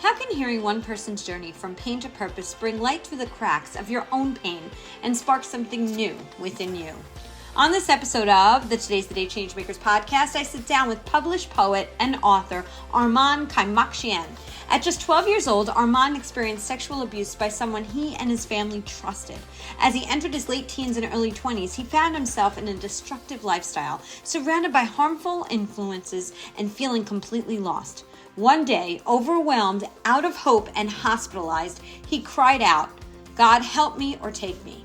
How can hearing one person's journey from pain to purpose bring light through the cracks of your own pain and spark something new within you? On this episode of the Today's the Day Changemakers podcast, I sit down with published poet and author Armen Kaymakcian. At just 12 years old, Armen experienced sexual abuse by someone he and his family trusted. As he entered his late teens and early 20s, he found himself in a destructive lifestyle, surrounded by harmful influences and feeling completely lost. One day, overwhelmed, out of hope, and hospitalized, he cried out, "God, help me or take me."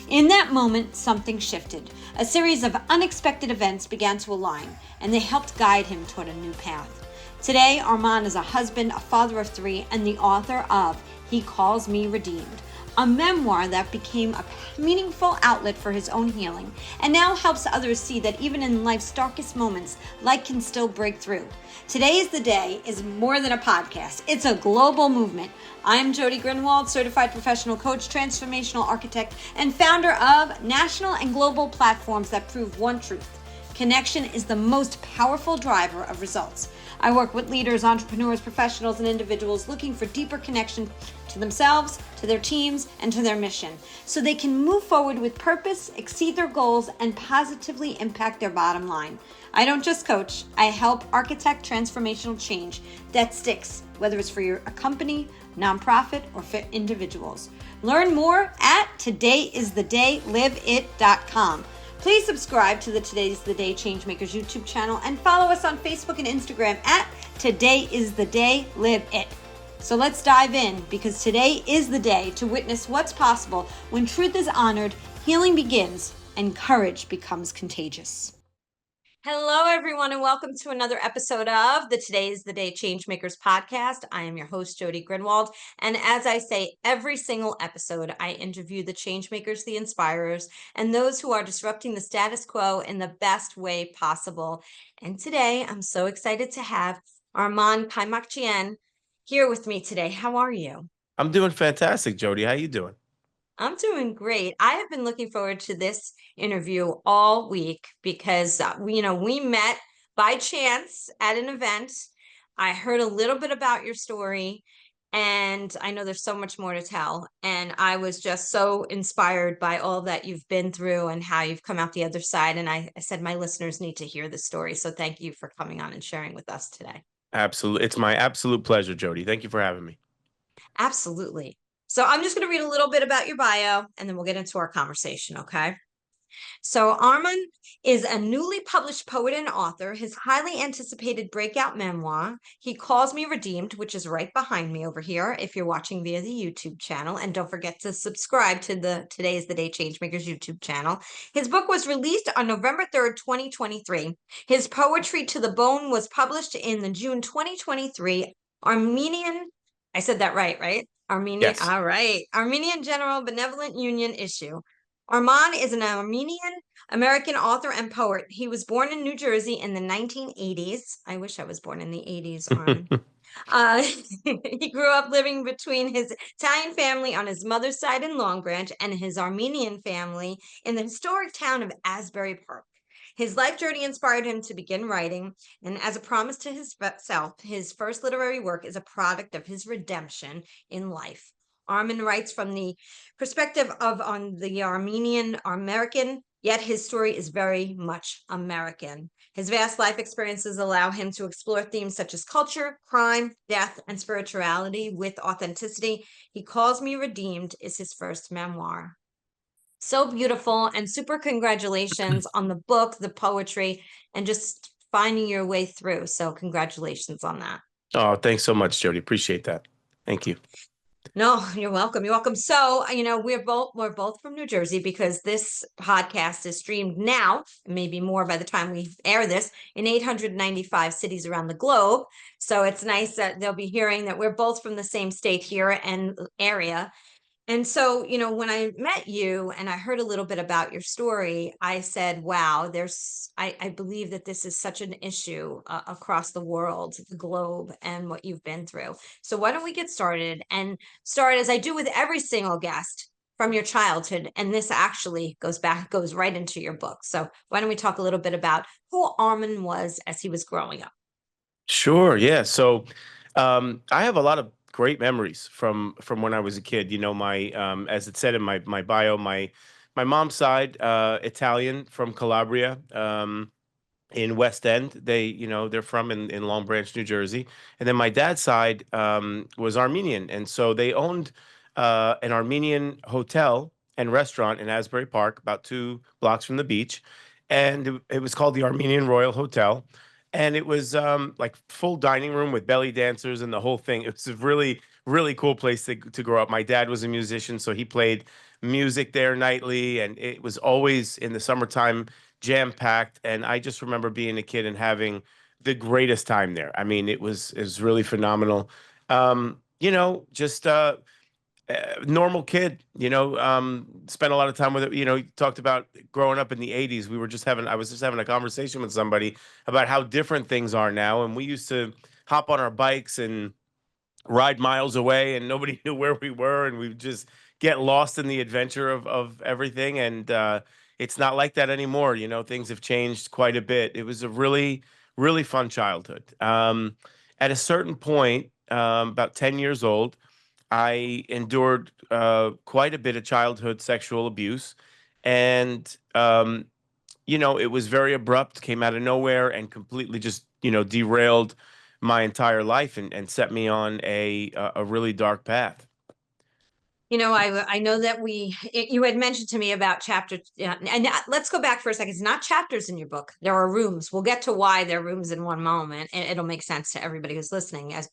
In that moment, something shifted. A series of unexpected events began to align, and they helped guide him toward a new path. Today, Armen is a husband, a father of three, and the author of He Calls Me Redeemed, a memoir that became a meaningful outlet for his own healing, and now helps others see that even in life's darkest moments, light can still break through. Today is the Day is more than a podcast. It's a global movement. I'm Jody Grunwald, certified professional coach, transformational architect, and founder of national and global platforms that prove one truth. Connection is the most powerful driver of results. I work with leaders, entrepreneurs, professionals, and individuals looking for deeper connection to themselves, to their teams, and to their mission, so they can move forward with purpose, exceed their goals, and positively impact their bottom line. I don't just coach, I help architect transformational change that sticks, whether it's for a company, nonprofit, or for individuals. Learn more at todayisthedayliveit.com. Please subscribe to the Today's the Day Changemakers YouTube channel and follow us on Facebook and Instagram at Today is the Day Live It. So let's dive in, because today is the day to witness what's possible when truth is honored, healing begins, and courage becomes contagious. Hello, everyone, and welcome to another episode of the Today's the Day Changemakers podcast. I am your host, Jody Grunwald, and as I say every single episode, I interview the changemakers, the inspirers, and those who are disrupting the status quo in the best way possible. And today, I'm so excited to have Armen Kaymakcian here with me today. How are you? I'm doing fantastic, Jody. How you doing? I'm doing great. I have been looking forward to this interview all week because we met by chance at an event. I heard a little bit about your story, and I know there's so much more to tell. And I was just so inspired by all that you've been through and how you've come out the other side. And I said my listeners need to hear the story. So thank you for coming on and sharing with us today. Absolutely. It's my absolute pleasure, Jody. Thank you for having me. Absolutely. So I'm just going to read a little bit about your bio, and then we'll get into our conversation, okay? So Armen is a newly published poet and author. His highly anticipated breakout memoir, He Calls Me Redeemed, which is right behind me over here if you're watching via the YouTube channel. And don't forget to subscribe to the Today's the Day Changemakers YouTube channel. His book was released on November 3rd, 2023. His Poetry to the Bone was published in the June 2023 Armenian, I said that right? Armenian, Yes. all right. Armenian General Benevolent Union issue. Armen is an Armenian-American author and poet. He was born in New Jersey in the 1980s. I wish I was born in the 80s, Armen. He grew up living between his Italian family on his mother's side in Long Branch and his Armenian family in the historic town of Asbury Park. His life journey inspired him to begin writing, and as a promise to himself, his first literary work is a product of his redemption in life. Armen writes from the perspective of on the Armenian American, yet his story is very much American. His vast life experiences allow him to explore themes such as culture, crime, death, and spirituality with authenticity. He Calls Me Redeemed is his first memoir. So beautiful, and super congratulations on the book, the poetry, and just finding your way through. So congratulations on that. Oh, thanks so much, Jody. Appreciate that. Thank you. No, you're welcome. You're welcome. So, we're both from New Jersey, because this podcast is streamed now, maybe more by the time we air this, in 895 cities around the globe. So it's nice that they'll be hearing that we're both from the same state here and area. And so, when I met you and I heard a little bit about your story, I said, wow, I believe that this is such an issue across the world, the globe, and what you've been through. So why don't we get started and start, as I do with every single guest, from your childhood. And this actually goes right into your book. So why don't we talk a little bit about who Armen was as he was growing up? Sure. Yeah. So I have a lot of great memories from when I was a kid. My as it said in my bio, my mom's side, Italian from Calabria. In West End. They're from in Long Branch, New Jersey. And then my dad's side was Armenian, and so they owned an Armenian hotel and restaurant in Asbury Park, about 2 blocks from the beach, and it was called the Armenian Royal Hotel. And it was like full dining room with belly dancers and the whole thing. It was a really, really cool place to grow up. My dad was a musician, so he played music there nightly, and it was always in the summertime jam packed. And I just remember being a kid and having the greatest time there. I mean, it was really phenomenal. Just normal kid. Spent a lot of time with it. You talked about growing up in the '80s. I was just having a conversation with somebody about how different things are now, and we used to hop on our bikes and ride miles away, and nobody knew where we were, and we would just get lost in the adventure of everything. And it's not like that anymore. Things have changed quite a bit. It was a really, really fun childhood. At a certain point, about 10 years old, I endured quite a bit of childhood sexual abuse. And it was very abrupt, came out of nowhere, and completely just, derailed my entire life and set me on a really dark path. I know that you had mentioned to me about chapter, and let's go back for a second. It's not chapters in your book. There are rooms. We'll get to why there are rooms in one moment, and it'll make sense to everybody who's listening as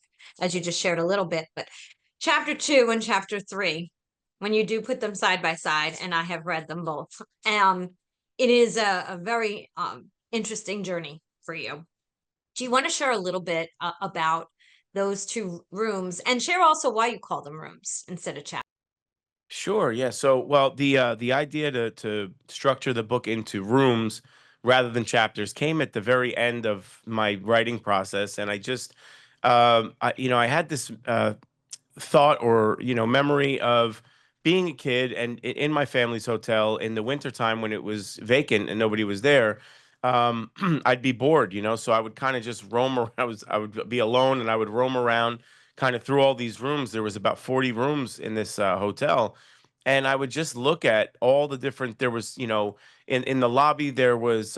you just shared a little bit. But chapter 2 and chapter 3, when you do put them side by side, and I have read them both, it is a very interesting journey for you. Do you want to share a little bit about those 2 rooms, and share also why you call them rooms instead of chapters? Sure, yeah. So, well, the idea to structure the book into rooms rather than chapters came at the very end of my writing process, and I had this thought or memory of being a kid and in my family's hotel in the wintertime when it was vacant and nobody was there. I'd be bored, so I would kind of just roam around. I would be alone, and I would roam around kind of through all these rooms. There was about 40 rooms in this hotel, and I would just look at all the different. There was, in the lobby there was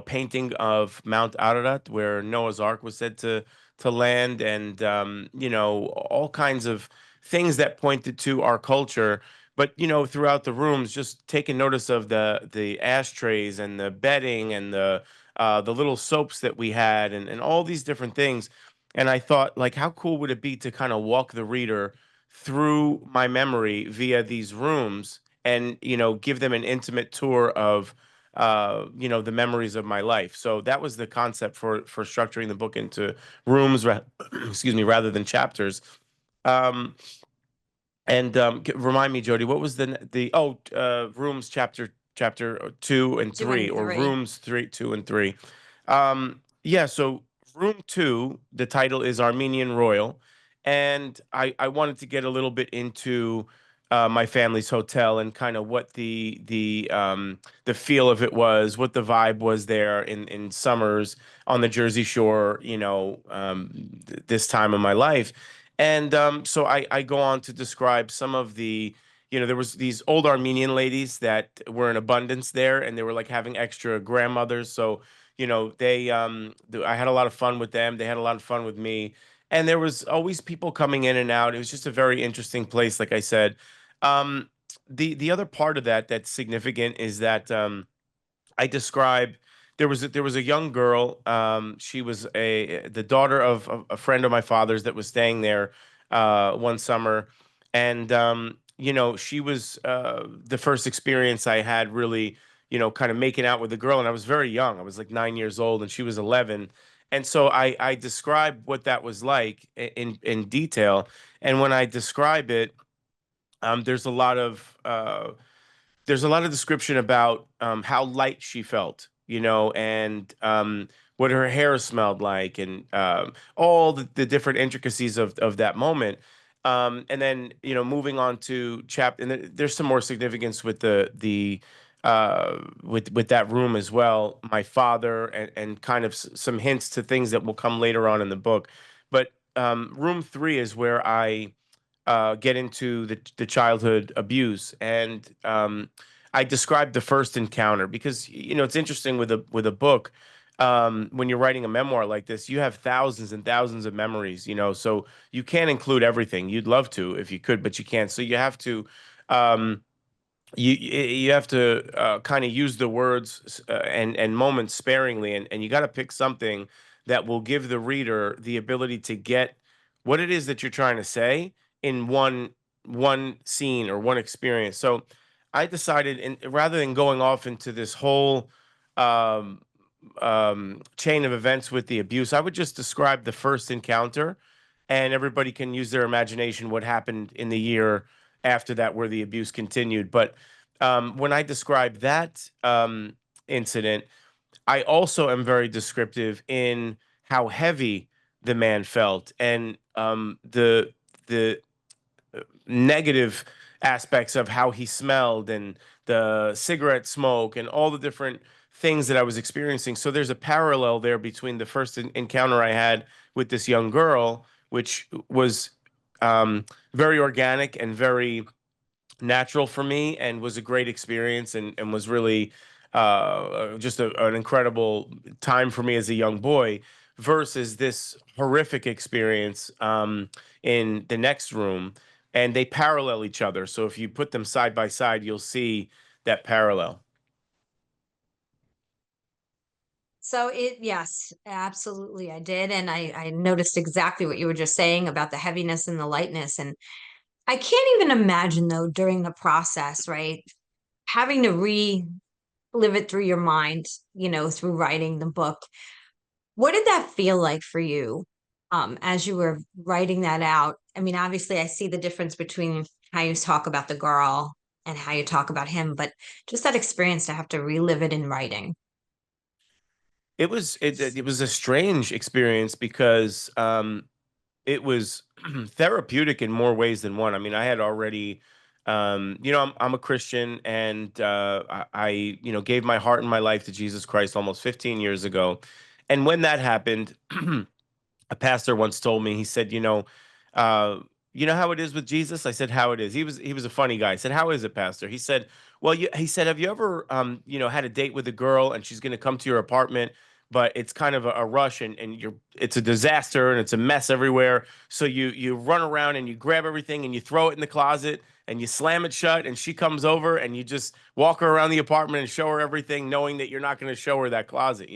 painting of Mount Ararat, where Noah's Ark was said to land, and all kinds of things that pointed to our culture. But throughout the rooms, just taking notice of the ashtrays and the bedding and the little soaps that we had, and all these different things. And I thought, like, how cool would it be to kind of walk the reader through my memory via these rooms, and give them an intimate tour of the memories of my life. So that was the concept for structuring the book into rooms, excuse me, rather than chapters. Um, and Remind me, Jody, what was rooms chapter 2 and 3, Doing or 3. rooms 3, 2, and 3? Yeah, so room 2, the title is Armenian Royal, and I wanted to get a little bit into my family's hotel and kind of what the feel of it was, what the vibe was there in summers on the Jersey Shore, this time of my life. And so I go on to describe some of there was these old Armenian ladies that were in abundance there, and they were like having extra grandmothers. So, I had a lot of fun with them. They had a lot of fun with me. And there was always people coming in and out. It was just a very interesting place, like I said. Um, the other part of that that's significant is that I describe there was a young girl. She was the daughter of a friend of my father's that was staying there one summer, and she was the first experience I had really, kind of making out with a girl, and I was very young. I was like 9 years old, and she was 11, and so I describe what that was like in detail, and when I describe it, there's a lot of description about how light she felt, and what her hair smelled like, and all the different intricacies of that moment. And then, moving on to and there's some more significance with with that room as well. My father, and kind of some hints to things that will come later on in the book. But room three is where I get into the childhood abuse, and I described the first encounter because it's interesting with a book. When you're writing a memoir like this, you have thousands and thousands of memories, so you can't include everything. You'd love to if you could, but you can't. So you have to. Um, you have to kind of use the words and moments sparingly, and you got to pick something that will give the reader the ability to get what it is that you're trying to say in one scene or one experience. So I decided, and rather than going off into this whole um, chain of events with the abuse, I would just describe the first encounter, and everybody can use their imagination what happened in the year after that where the abuse continued. But when I describe that incident, I also am very descriptive in how heavy the man felt, and the negative aspects of how he smelled, and the cigarette smoke, and all the different things that I was experiencing. So there's a parallel there between the first encounter I had with this young girl, which was um, very organic and very natural for me, and was a great experience, and was really just an incredible time for me as a young boy, versus this horrific experience in the next room. And they parallel each other. So if you put them side by side, you'll see that parallel. So yes, absolutely, I did, and I noticed exactly what you were just saying about the heaviness and the lightness, and I can't even imagine though during the process, right, having to relive it through your mind, through writing the book. What did that feel like for you, as you were writing that out? I mean, obviously, I see the difference between how you talk about the girl and how you talk about him, but just that experience to have to relive it in writing. It was a strange experience because it was therapeutic in more ways than one. I mean, I had already, I'm a Christian, and I gave my heart and my life to Jesus Christ almost 15 years ago. And when that happened, a pastor once told me, he said, uh, you know how it is with Jesus? I said, how it is. He was a funny guy. I said, how is it, Pastor? He said, well, he said, have you ever, had a date with a girl, and she's going to come to your apartment, but it's kind of a rush, and it's a disaster, and it's a mess everywhere. So you run around and you grab everything and you throw it in the closet and you slam it shut, and she comes over and you just walk her around the apartment and show her everything, knowing that you're not going to show her that closet.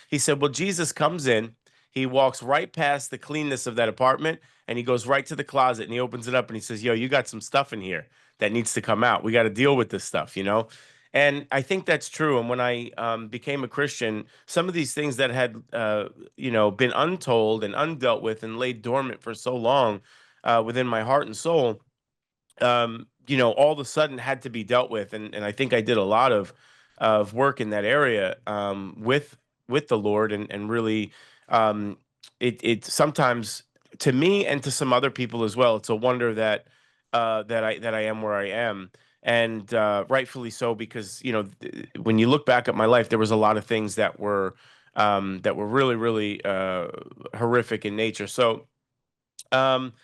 He said, well, Jesus comes in, he walks right past the cleanness of that apartment, and he goes right to the closet and he opens it up and he says, yo, you got some stuff in here that needs to come out. We got to deal with this stuff. And I think that's true. And when I became a Christian, some of these things that had, been untold and undealt with and laid dormant for so long within my heart and soul, all of a sudden had to be dealt with. And I think I did a lot of work in that area with the Lord, and really um, it sometimes, to me and to some other people as well, it's a wonder that I am where I am. And rightfully so, because when you look back at my life, there was a lot of things that were really, really horrific in nature. So um,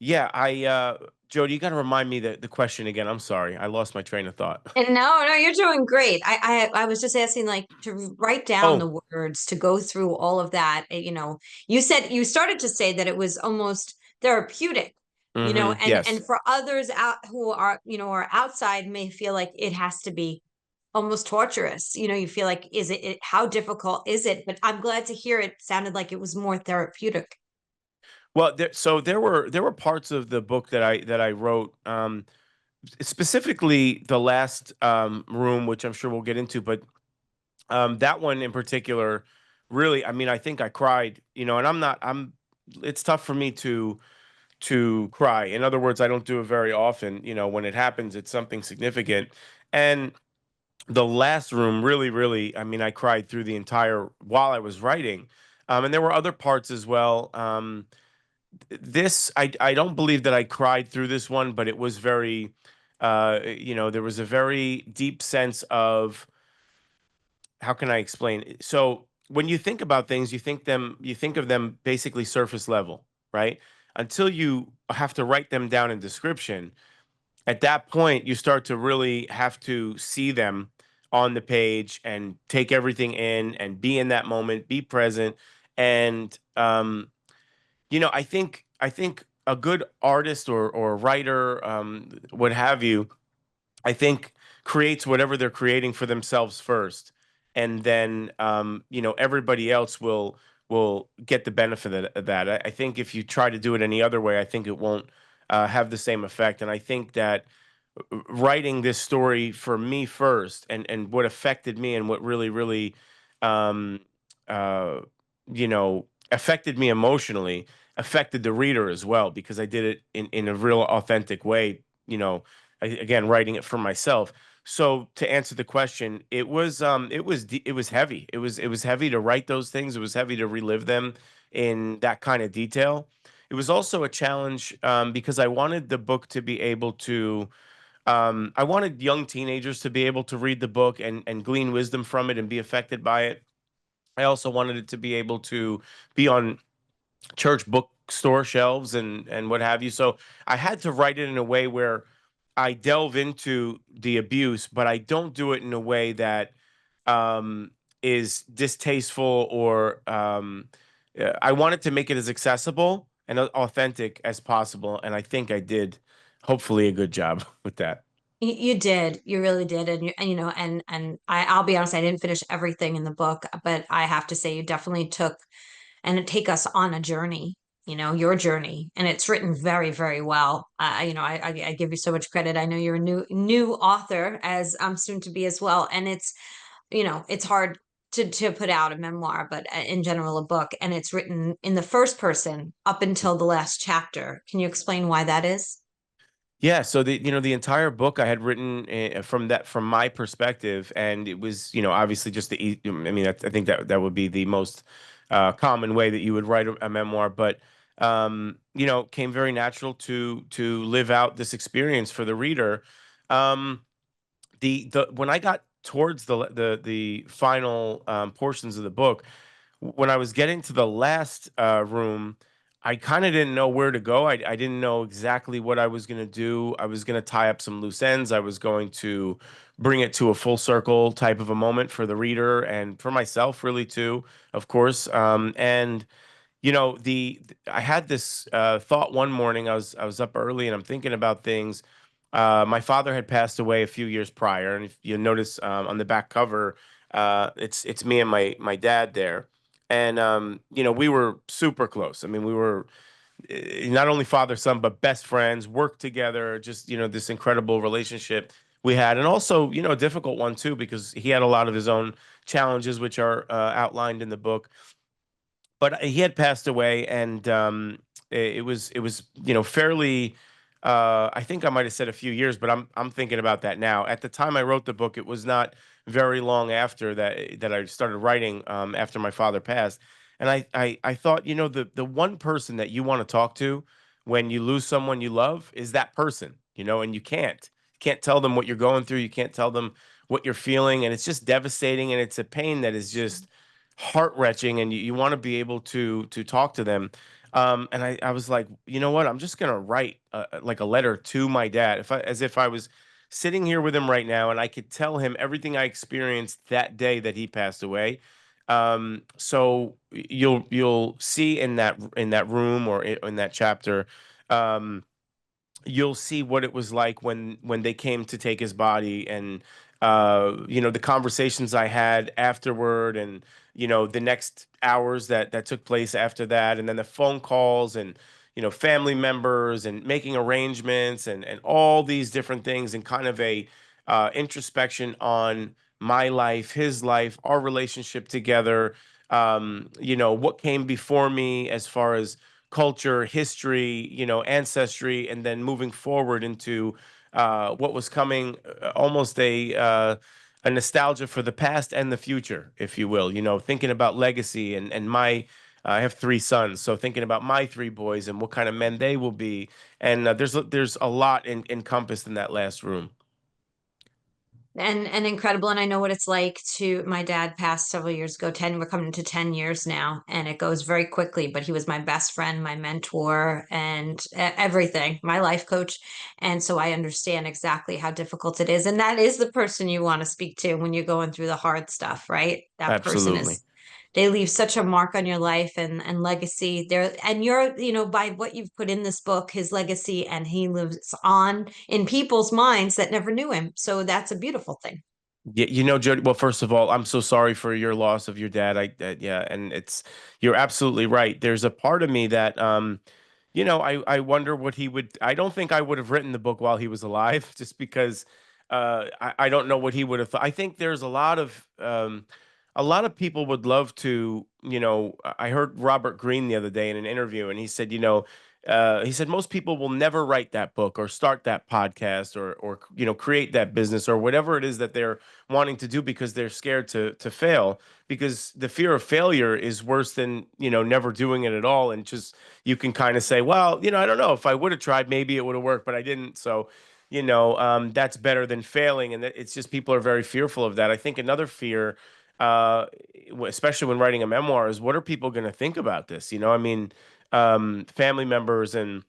yeah, Jody, you got to remind me the question again. I'm sorry, I lost my train of thought. And no, you're doing great. I was just asking, like, to write down Oh, the words, to go through all of that. You said you started to say that it was almost therapeutic, yes. and for others out who are outside may feel like it has to be almost torturous. You feel like, how difficult is it? But I'm glad to hear it sounded like it was more therapeutic. Well, there were parts of the book that I wrote, specifically the last room, which I'm sure we'll get into, but that one in particular, really, I mean, I think I cried, and I'm not, I'm. It's tough for me to cry. In other words, I don't do it very often. When it happens, it's something significant. And the last room, really, really, I mean, I cried through the entire while I was writing. And there were other parts as well. This I don't believe that I cried through this one, but it was very, there was a very deep sense of, how can I explain? So when you think about things, you think of them basically surface level, right? Until you have to write them down in description, at that point you start to really have to see them on the page and take everything in and be in that moment, be present. And I think a good artist or writer, what have you, I think creates whatever they're creating for themselves first, and then everybody else will get the benefit of that. I think if you try to do it any other way, I think it won't have the same effect. And I think that writing this story for me first, and what affected me and what really um uh affected me emotionally, affected the reader as well, because I did it in a real authentic way, again, writing it for myself. So to answer the question, it was heavy. It was heavy to write those things. It was heavy to relive them in that kind of detail. It was also a challenge, because I wanted the book to be able to I wanted young teenagers to be able to read the book and glean wisdom from it and be affected by it. I also wanted it to be able to be on church bookstore shelves and what have you. So I had to write it in a way where I delve into the abuse, but I don't do it in a way that um, is distasteful or I wanted to make it as accessible and authentic as possible. And I think I did, hopefully, a good job with that. You did, you really did, and you know, and I'll be honest, I didn't finish everything in the book, but I have to say, you definitely took and take us on a journey, you know, your journey, and it's written very, very well. You know, I give you so much credit. I know you're a new author, as I'm soon to be as well, and it's, you know, it's hard to put out a memoir, but in general, a book, and it's written in the first person up until the last chapter. Can you explain why that is? Yeah, so the entire book I had written from my perspective, and it was obviously just I mean, I think that would be the most common way that you would write a memoir, but came very natural to live out this experience for the reader. Um, the When I got towards the final portions of the book, when I was getting to the last room, I kind of didn't know where to go. I didn't know exactly what I was going to do. I was going to tie up some loose ends. I was going to bring it to a full circle type of a moment for the reader and for myself, really, too, of course. And I had this thought one morning. I was up early and I'm thinking about things. My father had passed away a few years prior, and if you notice on the back cover, it's me and my dad there, and we were super close. I mean, we were not only father son but best friends, worked together, just this incredible relationship we had, and also a difficult one too, because he had a lot of his own challenges, which are outlined in the book. But he had passed away, and it was fairly. I think I might have said a few years, but I'm thinking about that now. At the time I wrote the book, it was not very long after that I started writing, after my father passed, and I thought, the one person that you want to talk to when you lose someone you love is that person, and you can't tell them what you're going through, you can't tell them what you're feeling, and it's just devastating, and it's a pain that is just heart wrenching, and you want to be able to talk to them. And I was like, you know what? I'm just gonna write like a letter to my dad, as if I was sitting here with him right now, and I could tell him everything I experienced that day that he passed away. So you'll see in that room, or in that chapter. Um, you'll see what it was like when they came to take his body, and the conversations I had afterward, and the next hours that took place after that, and then the phone calls, and family members, and making arrangements, and all these different things, and kind of a introspection on my life, his life, our relationship together, what came before me as far as culture, history, ancestry, and then moving forward into what was coming, almost a nostalgia for the past and the future, if you will. Thinking about legacy, and my. I have three sons, so thinking about my three boys and what kind of men they will be, and there's a lot encompassed in that last room. and incredible. And I know what it's like to, my dad passed several years ago. We're coming into 10 years now, and it goes very quickly, but he was my best friend, my mentor, and everything, my life coach. And so I understand exactly how difficult it is. And that is the person you want to speak to when you're going through the hard stuff, right? That person Absolutely. is, they leave such a mark on your life and legacy there. And you're, by what you've put in this book, his legacy, and he lives on in people's minds that never knew him. So that's a beautiful thing. Yeah, Jody. Well, first of all, I'm so sorry for your loss of your dad. Yeah, and you're absolutely right. There's a part of me that, I wonder what he would. I don't think I would have written the book while he was alive, just because, I don't know what he would have thought. I think there's a lot of people would love to. I heard Robert Greene the other day in an interview, and he said, he said most people will never write that book or start that podcast or create that business or whatever it is that they're wanting to do because they're scared to fail, because the fear of failure is worse than never doing it at all. And just, you can kind of say, well, I don't know, if I would have tried, maybe it would have worked, but I didn't. So that's better than failing. And it's just, people are very fearful of that. I think another fear, uh especially when writing a memoir, is what are people going to think about this? I mean, family members and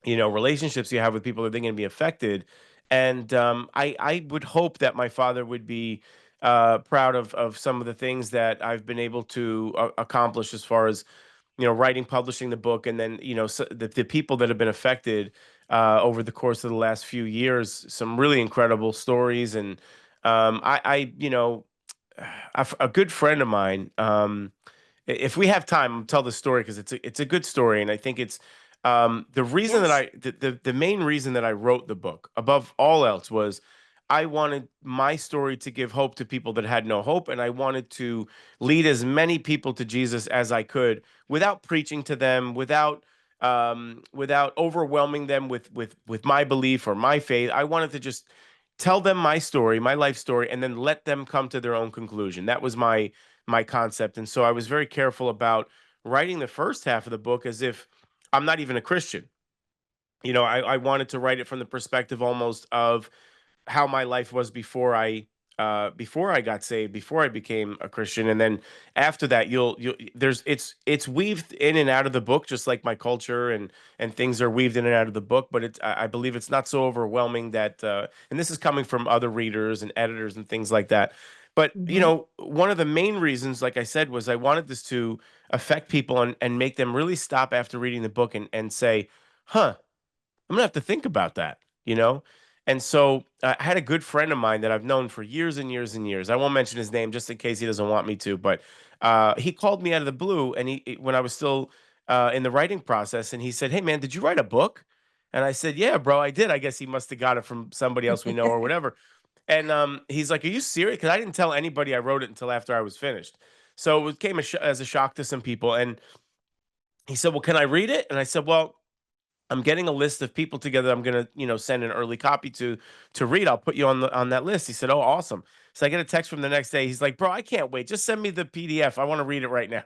relationships you have with people, are they going to be affected? And I would hope that my father would be proud of some of the things that I've been able to accomplish, as far as writing, publishing the book, and then so the people that have been affected over the course of the last few years. Some really incredible stories. And I a good friend of mine. If we have time, I'll tell the story because it's a good story, and I think it's the reason that Yes. the main reason that I wrote the book above all else was I wanted my story to give hope to people that had no hope, and I wanted to lead as many people to Jesus as I could without preaching to them, without overwhelming them with my belief or my faith. I wanted to just tell them my story, my life story, and then let them come to their own conclusion. That was my concept. And so I was very careful about writing the first half of the book as if I'm not even a Christian. I wanted to write it from the perspective almost of how my life was before I got saved, before I became a Christian. And then after that, you'll there's it's weaved in and out of the book, just like my culture and things are weaved in and out of the book. But I believe it's not so overwhelming that, and this is coming from other readers and editors and things like that. But Hmm. one of the main reasons, like I said, was I wanted this to affect people and make them really stop after reading the book and say, huh, I'm gonna have to think about that, you know? And so I had a good friend of mine that I've known for years and years and years. I won't mention his name just in case he doesn't want me to, but he called me out of the blue, and when I was still in the writing process, and he said, "Hey man, did you write a book?" And I said, "Yeah, bro, I did." I guess he must have got it from somebody else we know or whatever. And he's like, "Are you serious?" Because I didn't tell anybody I wrote it until after I was finished. So it came as a shock to some people. And he said, "Well, can I read it?" And I said, "Well, I'm getting a list of people together I'm gonna, send an early copy to read. I'll put you on that list." He said, "Oh, awesome." So I get a text from the next day. He's like, "Bro, I can't wait. Just send me the PDF. I want to read it right now."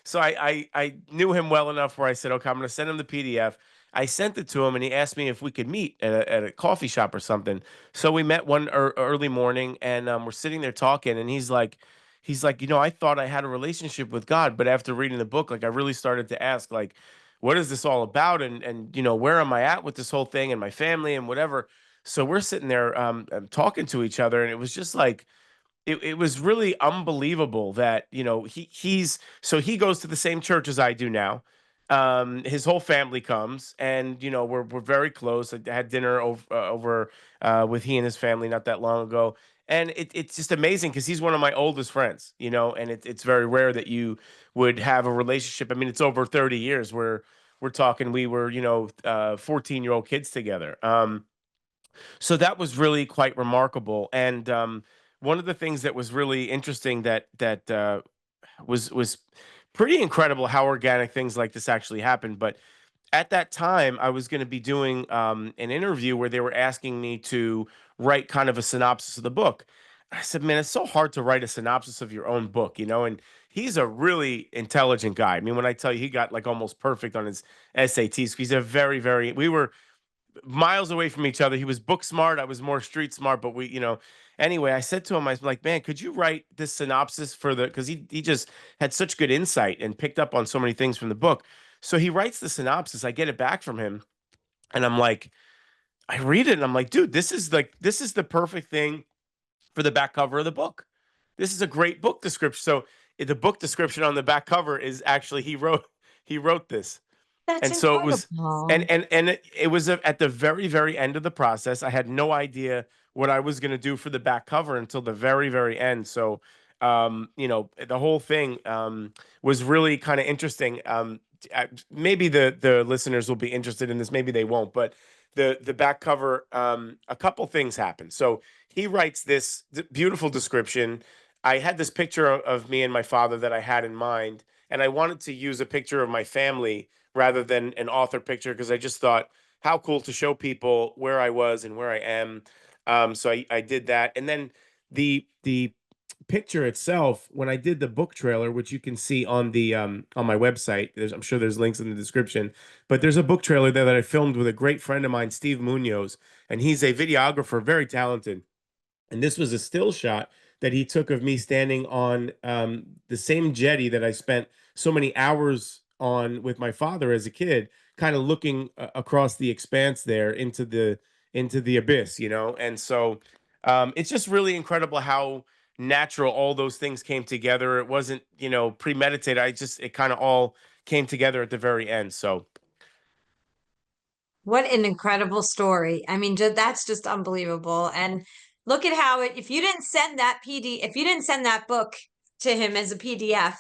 So I knew him well enough where I said, "Okay, I'm gonna send him the PDF." I sent it to him, and he asked me if we could meet at a coffee shop or something. So we met one early morning, and we're sitting there talking, and he's like, I thought I had a relationship with God, but after reading the book, like, I really started to ask, like, what is this all about? And where am I at with this whole thing and my family and whatever. So we're sitting there talking to each other, and it was just like, it was really unbelievable that he goes to the same church as I do now. His whole family comes, and we're very close. I had dinner over with he and his family not that long ago. And it's just amazing because he's one of my oldest friends, and it's very rare that you would have a relationship. I mean, it's over 30 years. We're talking, we were 14-year-old kids together. So that was really quite remarkable. And one of the things that was really interesting, that was pretty incredible, how organic things like this actually happened. But at that time, I was going to be doing an interview where they were asking me to write kind of a synopsis of the book. I said, "Man, it's so hard to write a synopsis of your own book, And he's a really intelligent guy. I mean, when I tell you, he got like almost perfect on his SATs. He's a very, very. We were miles away from each other. He was book smart. I was more street smart, but we. Anyway, I said to him, I was like, man, could you write this synopsis for the, because he just had such good insight and picked up on so many things from the book. So he writes the synopsis. I get it back from him, and I'm like, I read it, and I'm like, dude, this is the perfect thing for the back cover of the book. This is a great book description. So the book description on the back cover is actually he wrote this. That's And so it was, incredible. and it was at the very end of the process. I had no idea what I was going to do for the back cover until the very end. So, the whole thing was really kind of interesting. Maybe the listeners will be interested in this. Maybe they won't. But the back cover, a couple things happened. So he writes this beautiful description. I had this picture of me and my father that I had in mind, and I wanted to use a picture of my family rather than an author picture because I just thought how cool to show people where I was and where I am. So I did that, and then the picture itself, when I did the book trailer, which you can see on my website, I'm sure there's links in the description, but there's a book trailer there that I filmed with a great friend of mine, Steve Munoz, and he's a videographer, very talented. And this was a still shot that he took of me standing on the same jetty that I spent so many hours on with my father as a kid, kind of looking across the expanse there into the abyss, you know. And so it's just really incredible how natural all those things came together. It wasn't, premeditated. It kind of all came together at the very end. So What an incredible story. I mean, that's just unbelievable. And look at how if you didn't send that if you didn't send that book to him as a PDF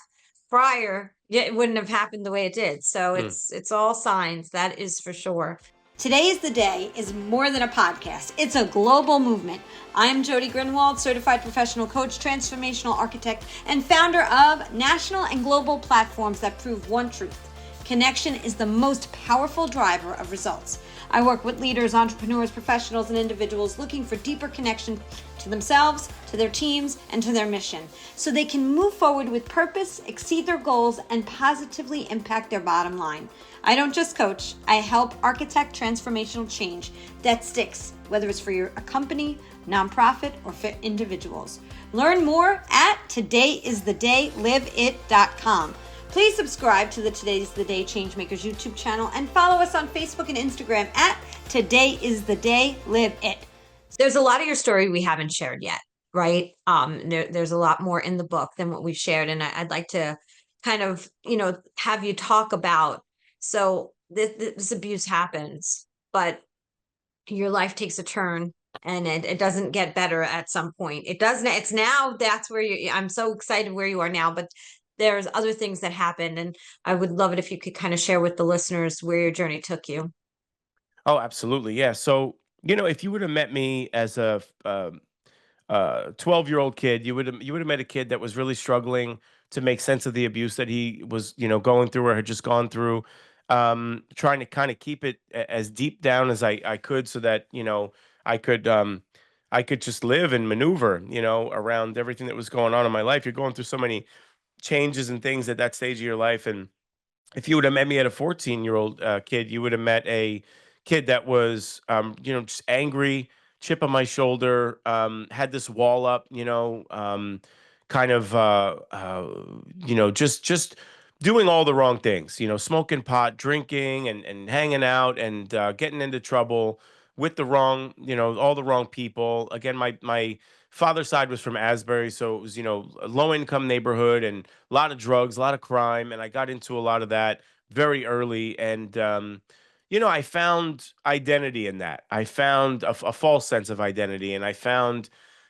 prior, yeah, it wouldn't have happened the way it did. So mm. it's all signs, that is for sure. Today is the Day is more than a podcast. It's a global movement. I'm Jody Grinwald, certified professional coach, transformational architect, and founder of national and global platforms that prove one truth. Connection is the most powerful driver of results. I work with leaders, entrepreneurs, professionals, and individuals looking for deeper connection to themselves, to their teams, and to their mission, so they can move forward with purpose, exceed their goals, and positively impact their bottom line. I don't just coach, I help architect transformational change that sticks, whether it's for a company, nonprofit, or for individuals. Learn more at todayisthedayliveit.com. Please subscribe to the Today's the Day Changemakers YouTube channel and follow us on Facebook and Instagram at Today is the Day Live It. There's a lot of your story we haven't shared yet, right? There's a lot more in the book than what we've shared, and I'd like to kind of, have you talk about. So this abuse happens, but your life takes a turn, and it doesn't get better at some point. It doesn't. It's now that's where I'm so excited where you are now, but there's other things that happened, and I would love it if you could kind of share with the listeners where your journey took you. Oh, absolutely. Yeah. So, if you would have met me as a 12-year-old kid, you would have met a kid that was really struggling to make sense of the abuse that he was, going through or had just gone through. Trying to kind of keep it as deep down as I could so that, I could I could just live and maneuver, around everything that was going on in my life. You're going through so many changes and things at that stage of your life. And if you would have met me at a 14-year-old kid, you would have met a kid that was, just angry, chip on my shoulder, had this wall up, kind of, just doing all the wrong things, smoking pot, drinking, and hanging out, and getting into trouble with the wrong, all the wrong people. Again, my father's side was from Asbury, so it was, a low income neighborhood and a lot of drugs, a lot of crime, and I got into a lot of that very early. And I found identity in that. I found a false sense of identity, and I found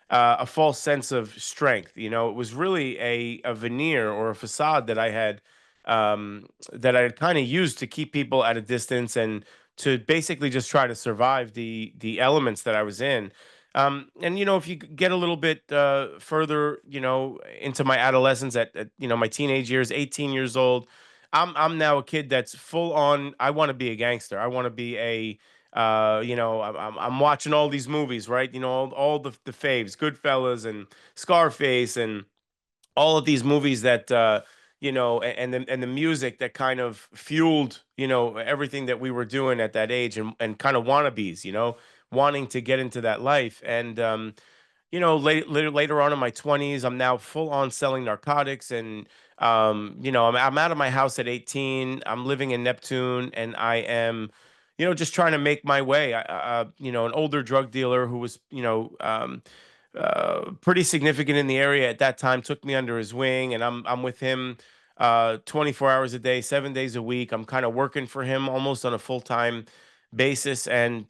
a false sense of strength. It was really a veneer or a facade that I had kind of used to keep people at a distance and to basically just try to survive the elements that I was in. And if you get a little bit further, into my adolescence at my teenage years, 18 years old, I'm now a kid that's full on. I want to be a gangster. I want to be a I'm watching all these movies, right? All the faves, Goodfellas and Scarface, and all of these movies that and the music that kind of fueled everything that we were doing at that age, and kind of wannabes, wanting to get into that life. And later on in my 20s, I'm now full on selling narcotics. And, I'm out of my house at 18. I'm living in Neptune, and I am, just trying to make my way. An older drug dealer who was, pretty significant in the area at that time took me under his wing, and I'm with him 24 hours a day, 7 days a week. I'm kind of working for him almost on a full-time basis, and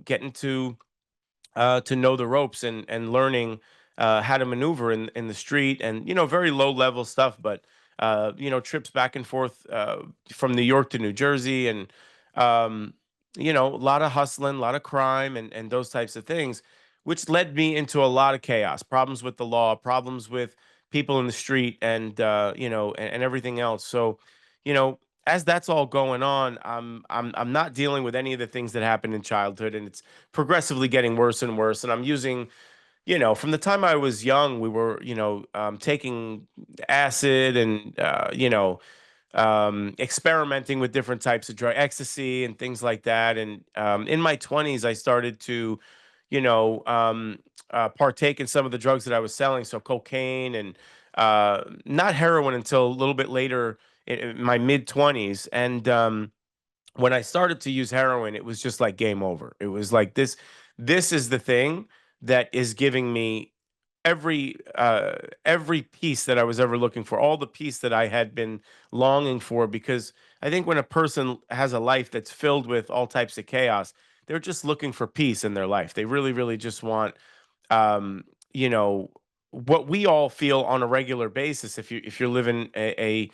getting to know the ropes, and learning how to maneuver in the street, and very low level stuff, but trips back and forth from New York to New Jersey, and um, a lot of hustling, a lot of crime, and those types of things, which led me into a lot of chaos, problems with the law, problems with people in the street, and everything else. So, you know. As that's all going on, I'm not dealing with any of the things that happened in childhood, and it's progressively getting worse and worse. And I'm using, from the time I was young, we were, taking acid, and, experimenting with different types of drug, ecstasy, and things like that. And in my 20s, I started to, you know, um, partake in some of the drugs that I was selling. So cocaine, and not heroin until a little bit later in my mid 20s. And, when I started to use heroin, it was just like game over. It was like this is the thing that is giving me every piece that I was ever looking for, all the peace that I had been longing for. Because I think when a person has a life that's filled with all types of chaos, they're just looking for peace in their life. They really, really just want, um, you know, what we all feel on a regular basis. If you're living a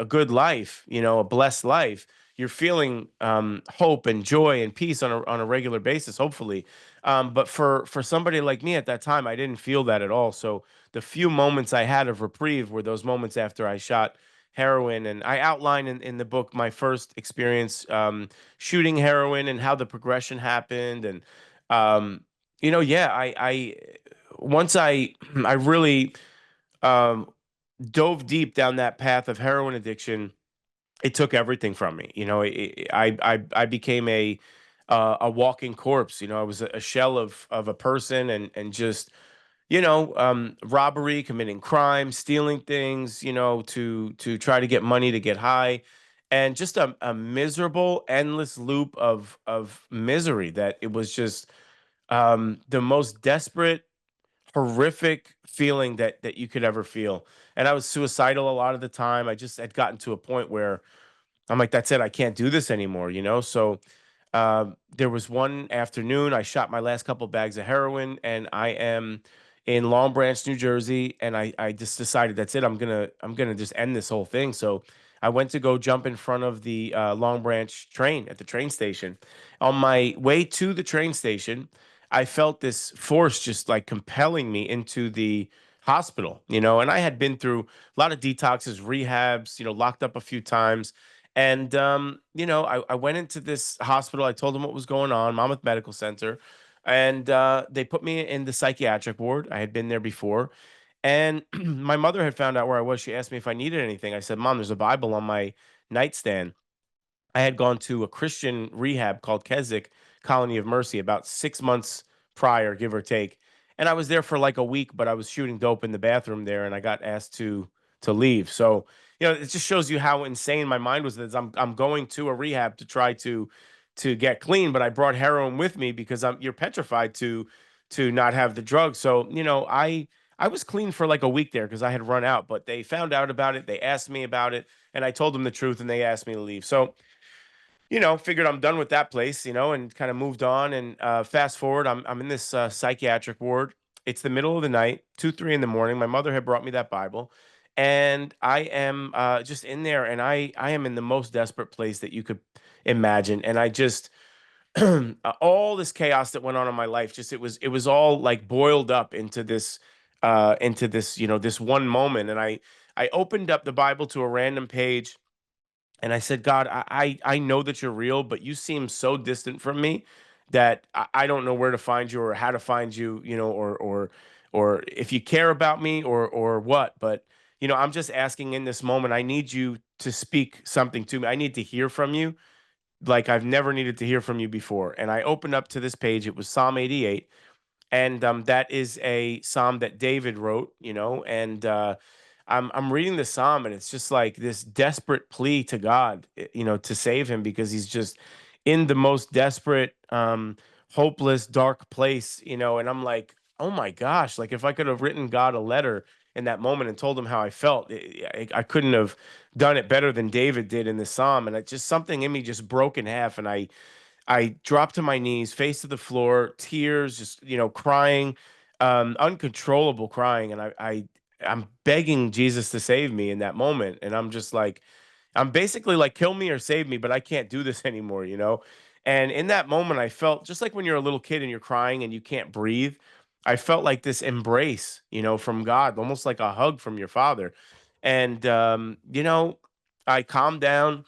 good life, a blessed life, you're feeling hope and joy and peace on a regular basis, hopefully. But for somebody like me at that time, I didn't feel that at all. So the few moments I had of reprieve were those moments after I shot heroin. And I outline in the book my first experience shooting heroin, and how the progression happened. And yeah, I once I really um, dove deep down that path of heroin addiction, it took everything from me. I became a walking corpse. I was a shell of a person, and just robbery, committing crime, stealing things, to try to get money, to get high, and just a miserable, endless loop of misery, that it was just the most desperate, horrific feeling that you could ever feel. And I was suicidal a lot of the time. I just had gotten to a point where I'm like, that's it. I can't do this anymore. So there was one afternoon, I shot my last couple bags of heroin, and I am in Long Branch, New Jersey, and I just decided that's it. I'm gonna just end this whole thing. So I went to go jump in front of the Long Branch train at the train station. On my way to the train station, I felt this force just like compelling me into the hospital. And I had been through a lot of detoxes, rehabs, locked up a few times. And I went into this hospital. I told them what was going on, Monmouth Medical Center, and they put me in the psychiatric ward. I had been there before, and my mother had found out where I was. She asked me if I needed anything. I said, "Mom, there's a Bible on my nightstand." I had gone to a Christian rehab called Keswick Colony of Mercy about 6 months prior, give or take. And I was there for like a week, but I was shooting dope in the bathroom there, and I got asked to leave. So, it just shows you how insane my mind was. That I'm going to a rehab to try to get clean, but I brought heroin with me because you're petrified to not have the drug. So, I was clean for like a week there because I had run out, but they found out about it. They asked me about it, and I told them the truth, and they asked me to leave. So, figured I'm done with that place, and kind of moved on. And fast forward, I'm in this psychiatric ward. It's the middle of the night, 2, 3 in the morning. My mother had brought me that Bible, and I am just in there, and I am in the most desperate place that you could imagine. And I just all this chaos that went on in my life, just it was all like boiled up into this this one moment. And I opened up the Bible to a random page, and I said, God, I know that you're real, but you seem so distant from me that I don't know where to find you, or how to find you, or if you care about me, or what. But I'm just asking in this moment. I need you to speak something to me. I need to hear from you. like I've never needed to hear from you before. And I opened up to this page. It was Psalm 88, and that is a psalm that David wrote, and I'm reading the psalm, and it's just like this desperate plea to God, to save him, because he's just in the most desperate, hopeless, dark place, and I'm like, oh my gosh, like if I could have written God a letter in that moment and told him how I felt, I couldn't have done it better than David did in the psalm. And it just, something in me just broke in half, and I dropped to my knees, face to the floor, tears, just crying, uncontrollable crying, and I'm begging Jesus to save me in that moment, and I'm just like, I'm basically like, kill me or save me, but I can't do this anymore. And in that moment, I felt just like when you're a little kid and you're crying and you can't breathe. I felt like this embrace, from God, almost like a hug from your father, and I calmed down,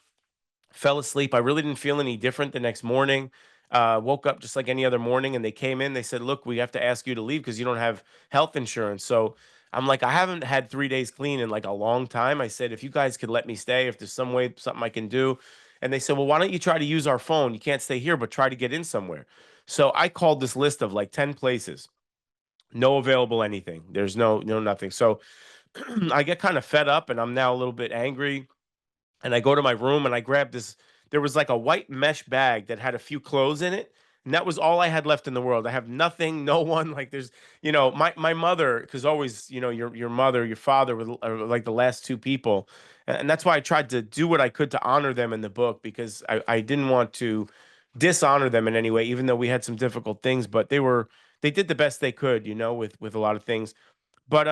fell asleep. I really didn't feel any different the next morning. Woke up just like any other morning, and they came in. They said, "Look, we have to ask you to leave because you don't have health insurance." So I'm like, I haven't had 3 days clean in like a long time. I said, if you guys could let me stay, if there's some way, something I can do. And they said, well, why don't you try to use our phone? You can't stay here, but try to get in somewhere. So I called this list of like 10 places, no available anything. There's no nothing. So I get kind of fed up, and I'm now a little bit angry, and I go to my room and I grab this. There was like a white mesh bag that had a few clothes in it. And that was all I had left in the world. I have nothing, no one. Like there's, my mother, because always, your mother, your father were like the last two people. And that's why I tried to do what I could to honor them in the book, because I didn't want to dishonor them in any way, even though we had some difficult things. But they did the best they could, with a lot of things. But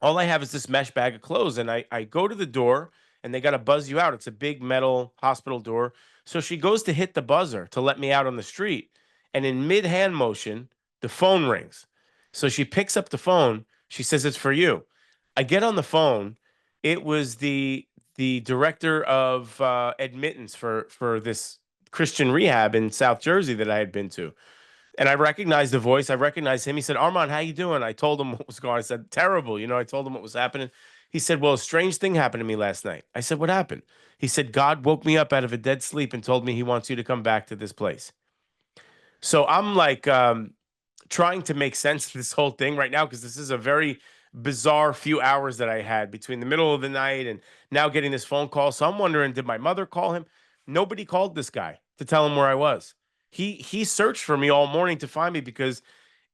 all I have is this mesh bag of clothes, and I go to the door, and they got to buzz you out. It's a big metal hospital door. So she goes to hit the buzzer to let me out on the street, and in mid hand motion, the phone rings. So she picks up the phone. She says, it's for you. I get on the phone. It was the director of admittance for this Christian rehab in South Jersey that I had been to. And I recognized the voice. I recognized him. He said, Armand, how you doing? I told him what was going on. I said, terrible. I told him what was happening. He said, well, a strange thing happened to me last night. I said, what happened? He said, God woke me up out of a dead sleep and told me he wants you to come back to this place. So I'm like, trying to make sense of this whole thing right now, because this is a very bizarre few hours that I had between the middle of the night and now getting this phone call. So I'm wondering, did my mother call him? Nobody called this guy to tell him where I was. He searched for me all morning to find me, because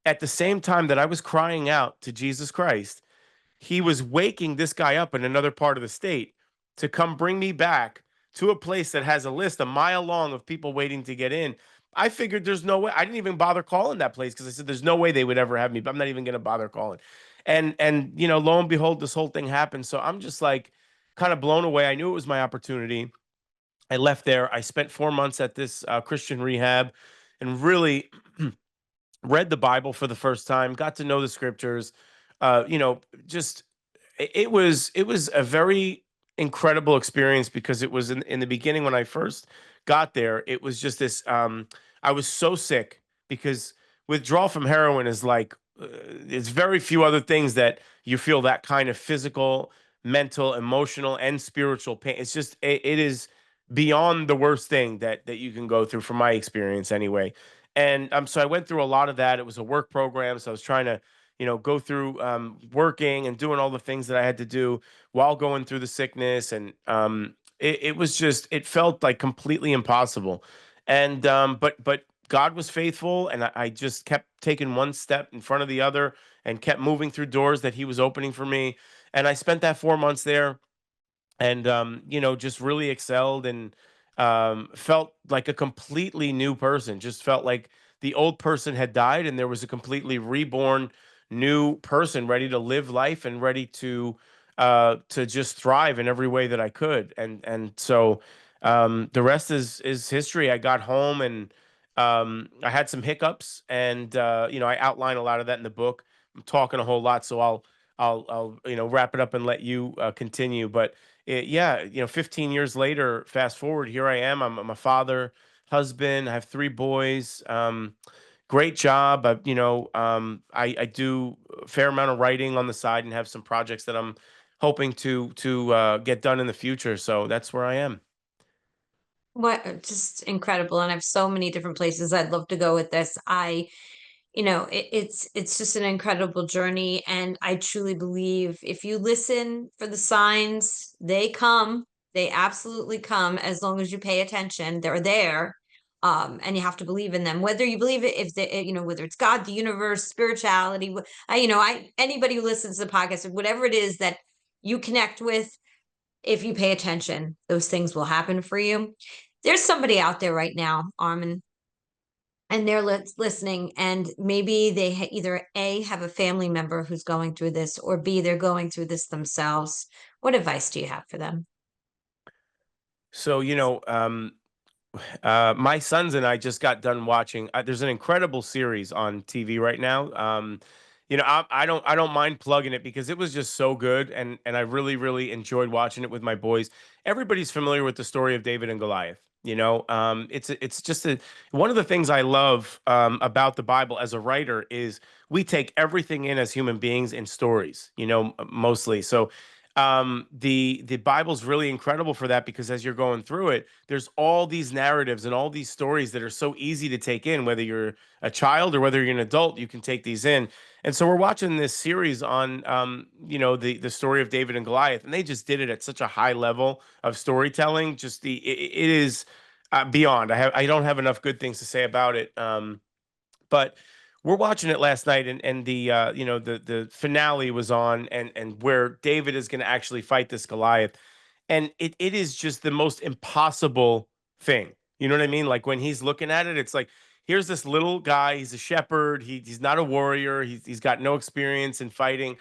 at the same time that I was crying out to Jesus Christ, he was waking this guy up in another part of the state to come bring me back to a place that has a list a mile long of people waiting to get in. I figured there's no way. I didn't even bother calling that place, because I said there's no way they would ever have me, but I'm not even going to bother calling. And lo and behold, this whole thing happened. So I'm just like kind of blown away. I knew it was my opportunity. I left there. I spent 4 months at this Christian rehab, and really read the Bible for the first time, got to know the scriptures. Just it was a very incredible experience, because it was in the beginning when I first got there. It was just this. I was so sick, because withdrawal from heroin is like, it's very few other things that you feel that kind of physical, mental, emotional, and spiritual pain. It's just it is beyond the worst thing that you can go through, from my experience anyway. And so I went through a lot of that. It was a work program, so I was trying to go through working and doing all the things that I had to do while going through the sickness. And it was just, it felt like completely impossible. And but God was faithful, and I just kept taking one step in front of the other, and kept moving through doors that He was opening for me. And I spent that 4 months there, and just really excelled, and felt like a completely new person. Just felt like the old person had died, and there was a completely reborn new person, ready to live life and ready to just thrive in every way that I could. And so the rest is history. I got home, and I had some hiccups, and I outline a lot of that in the book. I'm talking a whole lot, so I'll wrap it up and let you continue. But yeah, 15 years later, fast forward, here I am. I'm a father, husband. I have 3 boys. Great job. I do a fair amount of writing on the side, and have some projects that I'm hoping to get done in the future. So that's where I am. what just incredible. And I have so many different places I'd love to go with this. It's just an incredible journey. And I truly believe if you listen for the signs, they come. They absolutely come as long as you pay attention. They're there. And you have to believe in them, whether you believe it, if they, whether it's God, the universe, spirituality. Anybody who listens to the podcast, whatever it is that you connect with, if you pay attention, those things will happen for you. There's somebody out there right now, Armen, and they're listening, and maybe they either A, have a family member who's going through this, or B, they're going through this themselves. What advice do you have for them? So, my sons and I just got done watching. There's an incredible series on TV right now. I don't mind plugging it because it was just so good, and I really really enjoyed watching it with my boys. Everybody's familiar with the story of David and Goliath. It's just one of the things I love about the Bible as a writer is we take everything in as human beings in stories. Mostly. So the Bible's really incredible for that because as you're going through it, there's all these narratives and all these stories that are so easy to take in, whether you're a child or whether you're an adult, you can take these in. And so we're watching this series on the story of David and Goliath, and they just did it at such a high level of storytelling. Just it is beyond. I don't have enough good things to say about it. But we're watching it last night, and the finale was on, and where David is going to actually fight this Goliath, and it is just the most impossible thing. You know what I mean? Like when he's looking at it, it's like here's this little guy. He's a shepherd. He's not a warrior. He's got no experience in fighting,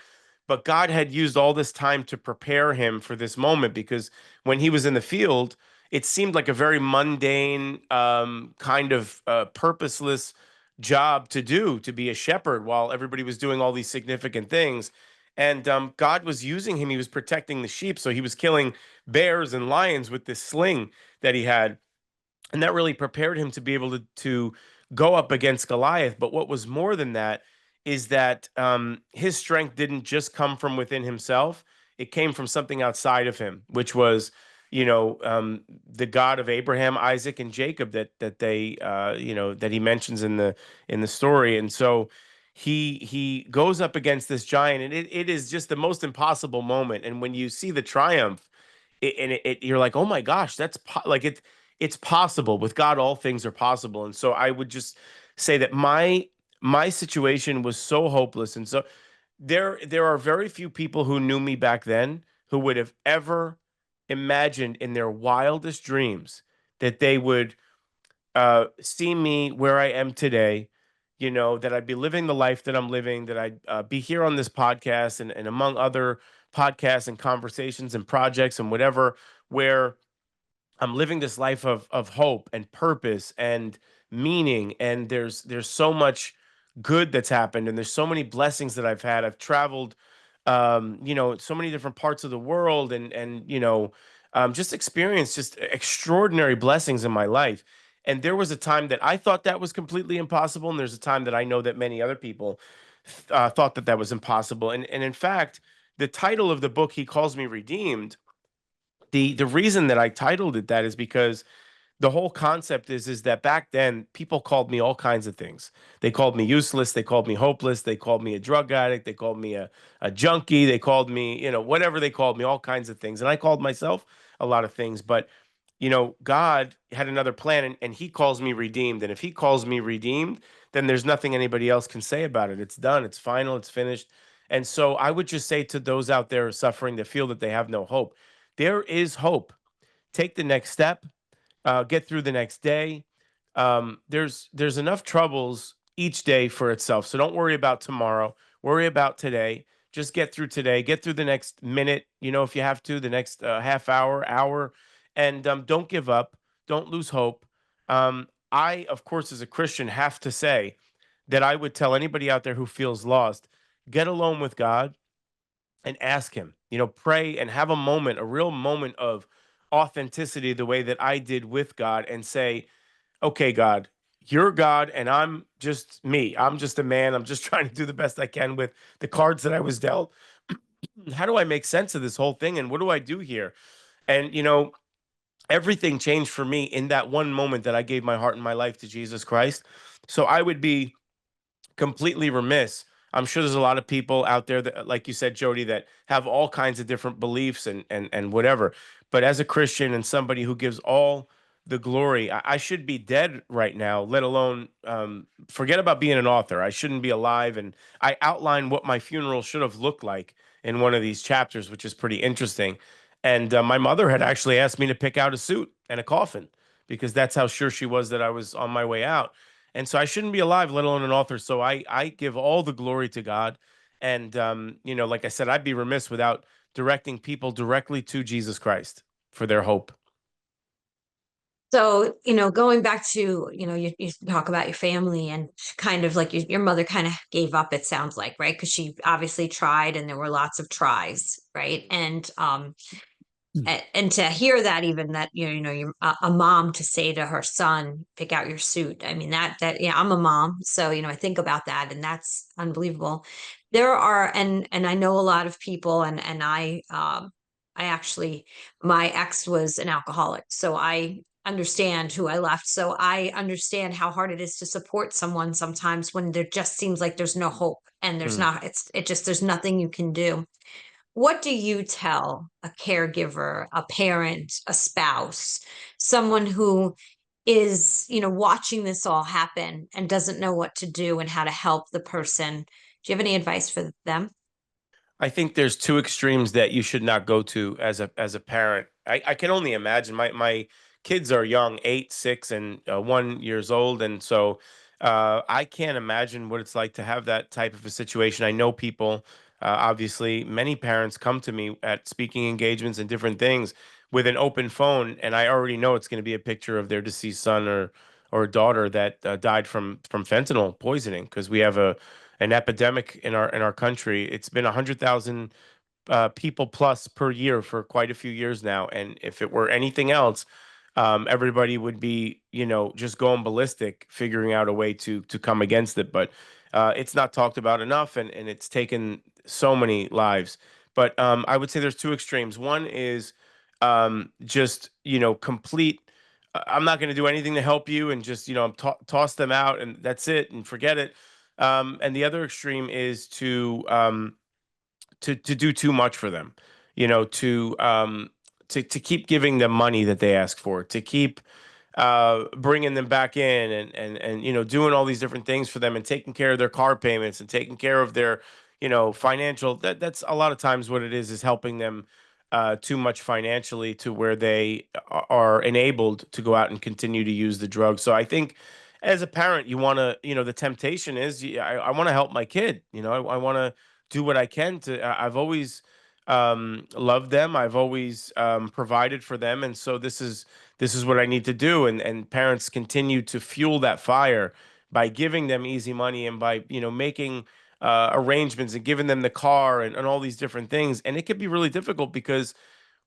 but God had used all this time to prepare him for this moment because when he was in the field, it seemed like a very mundane, kind of purposeless job to do, to be a shepherd while everybody was doing all these significant things. And God was using him. He was protecting the sheep. So he was killing bears and lions with this sling that he had. And that really prepared him to be able to go up against Goliath. But what was more than that is that his strength didn't just come from within himself. It came from something outside of him, which was, the God of Abraham, Isaac, and Jacob that they, that he mentions in the story. And so he goes up against this giant, and it is just the most impossible moment. And when you see the triumph, you're like, oh my gosh, like it's possible. With God, all things are possible. And so I would just say that my situation was so hopeless, and so there are very few people who knew me back then who would have ever imagined in their wildest dreams that they would see me where I am today, that I'd be living the life that I'm living, that I'd be here on this podcast and among other podcasts and conversations and projects and whatever, where I'm living this life of hope and purpose and meaning. And there's so much good that's happened, and there's so many blessings that I've had. I've traveled, so many different parts of the world, and just experienced just extraordinary blessings in my life. And there was a time that I thought that was completely impossible, and there's a time that I know that many other people thought that was impossible. And in fact, the title of the book, He Calls Me Redeemed, the reason that I titled it that is because the whole concept is that back then people called me all kinds of things. They called me useless, they called me hopeless, they called me a drug addict, they called me a junkie, they called me, whatever they called me, all kinds of things. And I called myself a lot of things, but God had another plan, and he calls me redeemed. And if he calls me redeemed, then there's nothing anybody else can say about it. It's done, it's final, it's finished. And so I would just say to those out there suffering that feel that they have no hope, there is hope. Take the next step, get through the next day. There's enough troubles each day for itself. So don't worry about tomorrow. Worry about today. Just get through today. Get through the next minute, if you have to, the next half hour, and don't give up. Don't lose hope. I, of course, as a Christian, have to say that I would tell anybody out there who feels lost, get alone with God and ask him, pray and have a moment, a real moment of authenticity, the way that I did with God, and say, okay, God, you're God, and I'm just me. I'm just a man. I'm just trying to do the best I can with the cards that I was dealt. How do I make sense of this whole thing? And what do I do here? And, everything changed for me in that one moment that I gave my heart and my life to Jesus Christ. So I would be completely remiss. I'm sure there's a lot of people out there that, like you said, Jody, that have all kinds of different beliefs and whatever. But as a Christian and somebody who gives all the glory, I should be dead right now, let alone forget about being an author. I shouldn't be alive. And I outline what my funeral should have looked like in one of these chapters, which is pretty interesting. And my mother had actually asked me to pick out a suit and a coffin because that's how sure she was that I was on my way out. And so I shouldn't be alive, let alone an author. So I give all the glory to God. And like I said, I'd be remiss without directing people directly to Jesus Christ for their hope. So, going back to, you talk about your family and kind of like your mother kind of gave up, it sounds like, right? Because she obviously tried and there were lots of tries, right? And to hear that, even that, you're a mom to say to her son, pick out your suit. I mean, yeah, I'm a mom. So, I think about that and that's unbelievable. There are, and I know a lot of people and I actually, my ex was an alcoholic. So I understand who I left. So I understand how hard it is to support someone sometimes when there just seems like there's no hope and Mm. there's nothing you can do. What do you tell a caregiver, a parent, a spouse, someone who is, watching this all happen and doesn't know what to do and how to help the person? Do you have any advice for them? I think there's two extremes that you should not go to as a parent. I can only imagine. My kids are young, 8, 6, and 1 years old, and so I can't imagine what it's like to have that type of a situation. I know people, obviously, many parents come to me at speaking engagements and different things with an open phone, and I already know it's going to be a picture of their deceased son or daughter that died from fentanyl poisoning because we have a an epidemic in our country. It's been 100,000 people plus per year for quite a few years now. And if it were anything else, everybody would be, just going ballistic, figuring out a way to come against it. But it's not talked about enough, and it's taken so many lives. But I would say there's two extremes. One is just, complete. I'm not going to do anything to help you, and just, toss them out, and that's it, and forget it. And the other extreme is to do too much for them, you know, to keep giving them money that they ask for, to keep bringing them back in and doing all these different things for them and taking care of their car payments and taking care of their financial. That's a lot of times what it is helping them too much financially to where they are enabled to go out and continue to use the drug. So I think as a parent, you want to, the temptation is I want to help my kid. I want to do what I can to. I've always loved them. I've always provided for them, and so this is what I need to do. And parents continue to fuel that fire by giving them easy money and by making arrangements and giving them the car and all these different things. And it can be really difficult because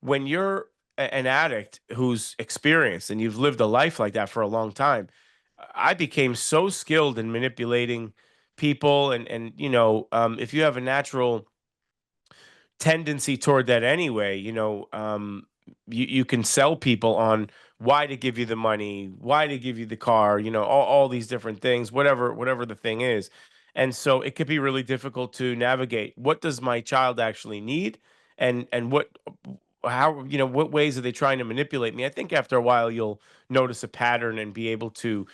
when you're an addict who's experienced and you've lived a life like that for a long time, I became so skilled in manipulating people and if you have a natural tendency toward that anyway. You can sell people on why to give you the money, why to give you the car, all these different things, whatever the thing is. And so it could be really difficult to navigate. What does my child actually need? And what ways are they trying to manipulate me? I think after a while you'll notice a pattern and be able to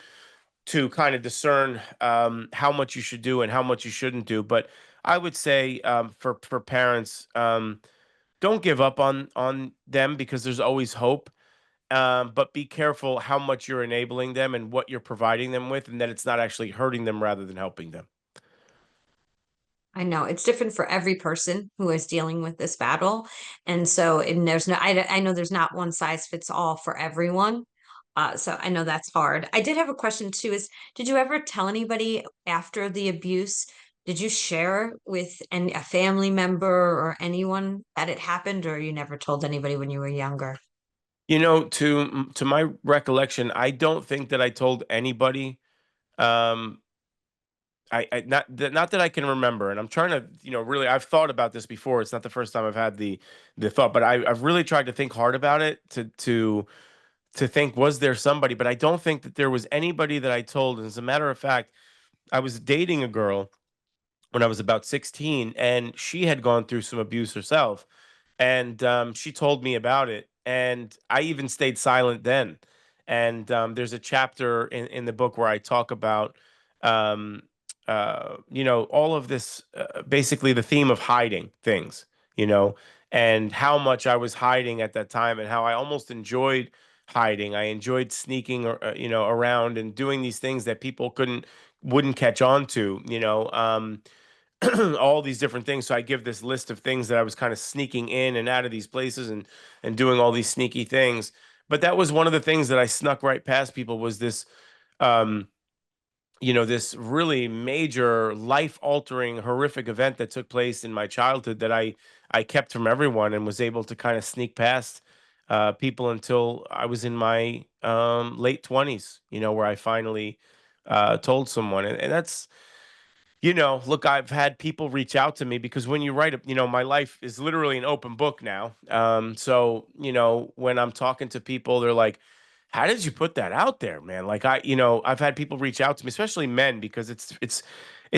kind of discern how much you should do and how much you shouldn't do. But I would say for parents, don't give up on them because there's always hope. But be careful how much you're enabling them and what you're providing them with, and that it's not actually hurting them rather than helping them. I know it's different for every person who is dealing with this battle. And so, and there's no, I know there's not one size fits all for everyone. So I know that's hard. I did have a question too, did you ever tell anybody after the abuse? Did you share with a family member or anyone that it happened, or you never told anybody when you were younger? To my recollection, I don't think that I told anybody. Um, not that I can remember, and I'm trying to, really. I've thought about this before. It's not the first time I've had the thought, but I've really tried to think hard about it to to think, was there somebody? But I don't think that there was anybody that I told. And as a matter of fact, I was dating a girl when I was about 16, and she had gone through some abuse herself, and she told me about it, and I even stayed silent then. And there's a chapter in the book where I talk about, um, all of this, basically the theme of hiding things, you know, and how much I was hiding at that time, and how I almost enjoyed hiding. I enjoyed sneaking, around and doing these things that people wouldn't catch on to, all these different things. So I give this list of things that I was kind of sneaking in and out of these places, and doing all these sneaky things. But that was one of the things that I snuck right past people, was this, um, this really major, life altering, horrific event that took place in my childhood that I kept from everyone, and was able to kind of sneak past people until I was in my late 20s, where I finally told someone. And that's, look, I've had people reach out to me, because when you write, my life is literally an open book now. So, when I'm talking to people, they're like, how did you put that out there, man? Like, I've had people reach out to me, especially men, because it's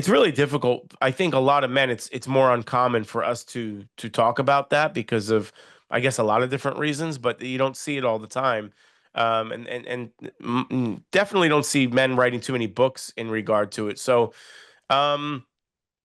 really difficult. I think a lot of men, it's more uncommon for us to talk about that, because of, I guess, a lot of different reasons, but you don't see it all the time. And definitely don't see men writing too many books in regard to it. So, um,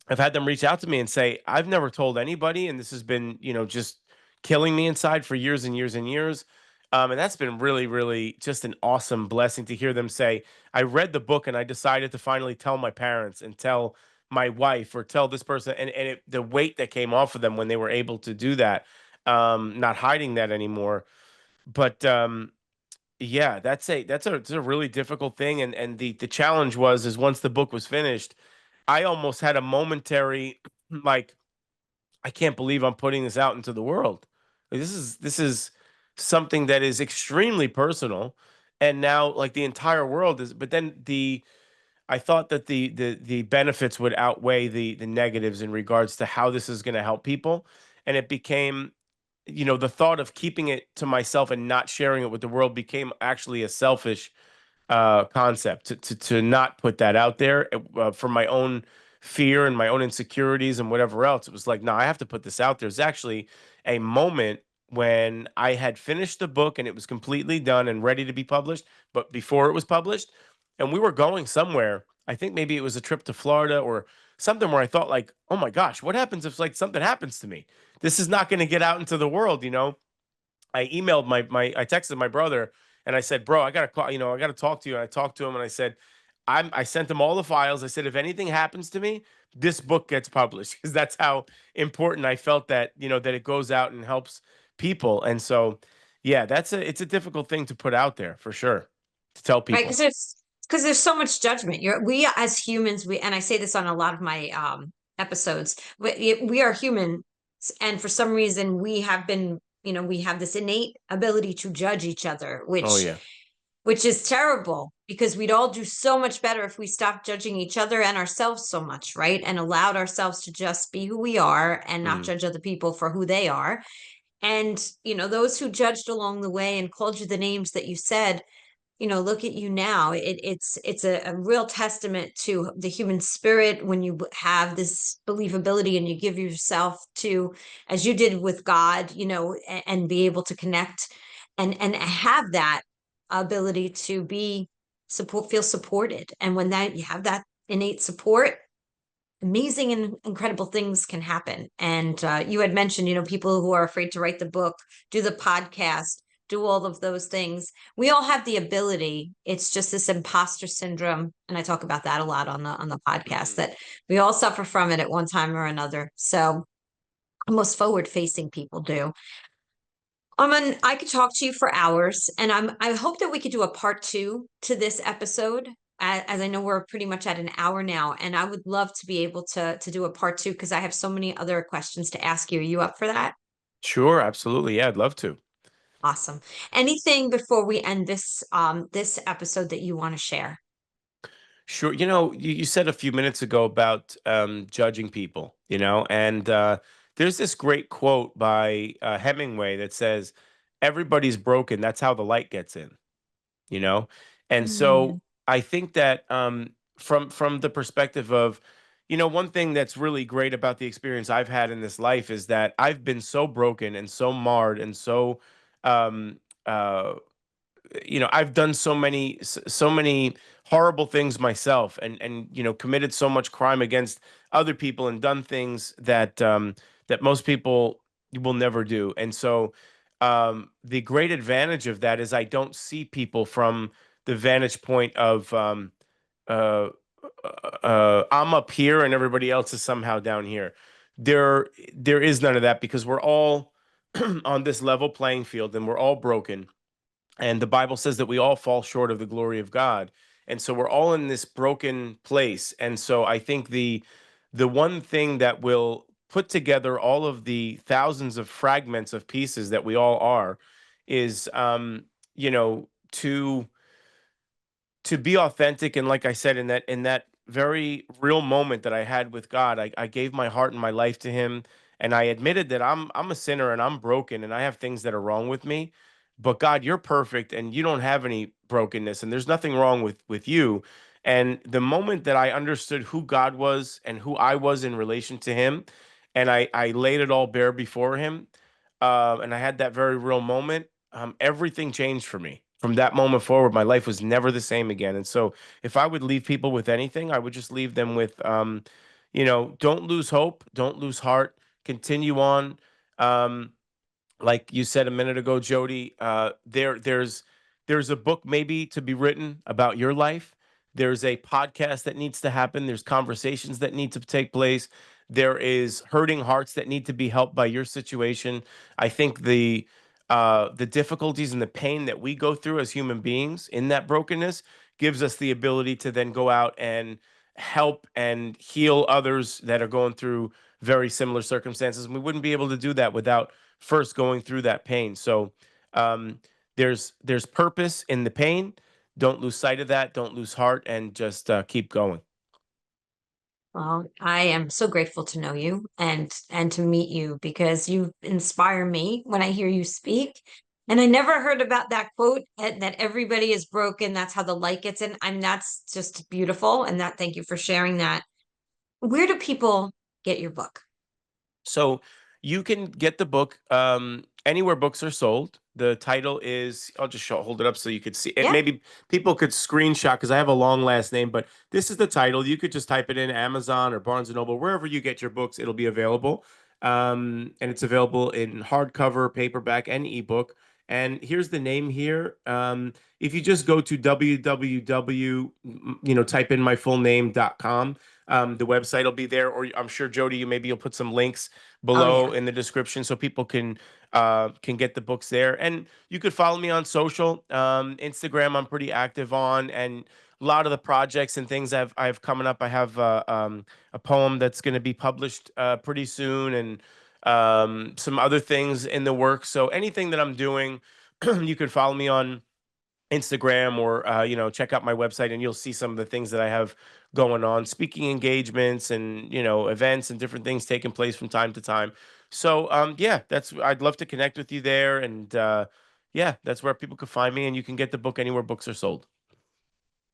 I've had them reach out to me and say, I've never told anybody, and this has been, just killing me inside for years and years and years. And that's been really, really just an awesome blessing to hear them say, I read the book and I decided to finally tell my parents, and tell my wife, or tell this person. And the weight that came off of them when they were able to do that, not hiding that anymore. But yeah, it's a really difficult thing. And the challenge is, once the book was finished, I almost had a momentary, like, I can't believe I'm putting this out into the world. Like, this is something that is extremely personal, and now, like, the entire world is. But then I thought that the benefits would outweigh the negatives in regards to how this is going to help people, and it became, the thought of keeping it to myself and not sharing it with the world became actually a selfish concept, to not put that out there, for my own fear and my own insecurities and whatever else. It was like, no, I have to put this out there. There's actually a moment when I had finished the book and it was completely done and ready to be published, but before it was published, and we were going somewhere. I think maybe it was a trip to Florida or something, where I thought, like, oh my gosh, what happens if, like, something happens to me? This is not going to get out into the world. I texted my brother, and I said, "Bro, I gotta call. I gotta talk to you." And I talked to him, and I said, I sent him all the files. I said, if anything happens to me, this book gets published, because that's how important I felt that, that it goes out and helps people." And so, yeah, it's a difficult thing to put out there, for sure, to tell Right? people. Because there's so much judgment. We as humans, and I say this on a lot of my episodes, we are humans, and for some reason we have this innate ability to judge each other, Oh which yeah. which is terrible, because we'd all do so much better if we stopped judging each other and ourselves so much, right? And allowed ourselves to just be who we are and not Mm. judge other people for who they are. And those who judged along the way and called you the names that you said, look at you now. It's a real testament to the human spirit when you have this believability and you give yourself to, as you did with God, and be able to connect and have that ability to feel supported. And when that you have that innate support, amazing and incredible things can happen. And you had mentioned, people who are afraid to write the book, do the podcast, do all of those things. We all have the ability. It's just this imposter syndrome, and I talk about that a lot on the podcast. Mhm. That we all suffer from it at one time or another. So most forward-facing people do. I could talk to you for hours, and I hope that we could do a part two to this episode. As I know we're pretty much at an hour now, and I would love to be able to do a part two, because I have so many other questions to ask you. Are you up for that? Sure, absolutely. Yeah, I'd love to. Awesome. Anything before we end this episode that you want to share? Sure. You said a few minutes ago about judging people, and there's this great quote by Hemingway that says, everybody's broken. That's how the light gets in, you know? And so Mm. I think that from the perspective of, one thing that's really great about the experience I've had in this life is that I've been so broken and so marred and so um uh I've done so many horrible things myself, and committed so much crime against other people and done things that most people will never do. And so the great advantage of that is I don't see people from the vantage point of uh, I'm up here and everybody else is somehow down here. There is none of that, because we're all on this level playing field and we're all broken, and the Bible says that we all fall short of the glory of God. And so we're all in this broken place. And so I think the one thing that will put together all of the thousands of fragments of pieces that we all are is to be authentic. And like I said, in that very real moment that I had with God, I gave my heart and my life to him, and I admitted that I'm a sinner and I'm broken and I have things that are wrong with me. But God, you're perfect and you don't have any brokenness, and there's nothing wrong with you. And the moment that I understood who God was and who I was in relation to him, and I laid it all bare before him, and I had that very real moment, everything changed for me. From that moment forward, my life was never the same again. And so, if I would leave people with anything, I would just leave them with, don't lose hope, don't lose heart, continue on. Um, like you said a minute ago, Jody, there's a book maybe to be written about your life. There's a podcast that needs to happen. There's conversations that need to take place. There is hurting hearts that need to be helped by your situation. I think the difficulties and the pain that we go through as human beings in that brokenness gives us the ability to then go out and help and heal others that are going through very similar circumstances. And we wouldn't be able to do that without first going through that pain. So um, there's purpose in the pain. Don't lose sight of that. Don't lose heart, and just keep going. Well, I am so grateful to know you and to meet you, because you inspire me when I hear you speak. And I never heard about that quote that everybody is broken. That's how the light gets in. I mean, that's just beautiful. And that, thank you for sharing that. Where do people get your book? So you can get the book anywhere books are sold. The title is, I'll just hold it up so you could see it. Yeah. Maybe people could screenshot, because I have a long last name, but this is the title. You could just type it in Amazon or Barnes and Noble, wherever you get your books, it'll be available. And it's available in hardcover, paperback, and ebook. And here's the name here. If you just go to www, type in my full name.com, the website will be there. Or I'm sure, Jody, maybe you'll put some links Oh, yeah. below in the description so people can get the books there. And you could follow me on social. Instagram, I'm pretty active on, and a lot of the projects and things I've coming up. I have a poem that's going to be published pretty soon, and some other things in the works. So anything that I'm doing, you could follow me on Instagram, or check out my website, and you'll see some of the things that I have going on, speaking engagements and events and different things taking place from time to time. So yeah, that's I'd love to connect with you there, and yeah, that's where people can find me, and you can get the book anywhere books are sold.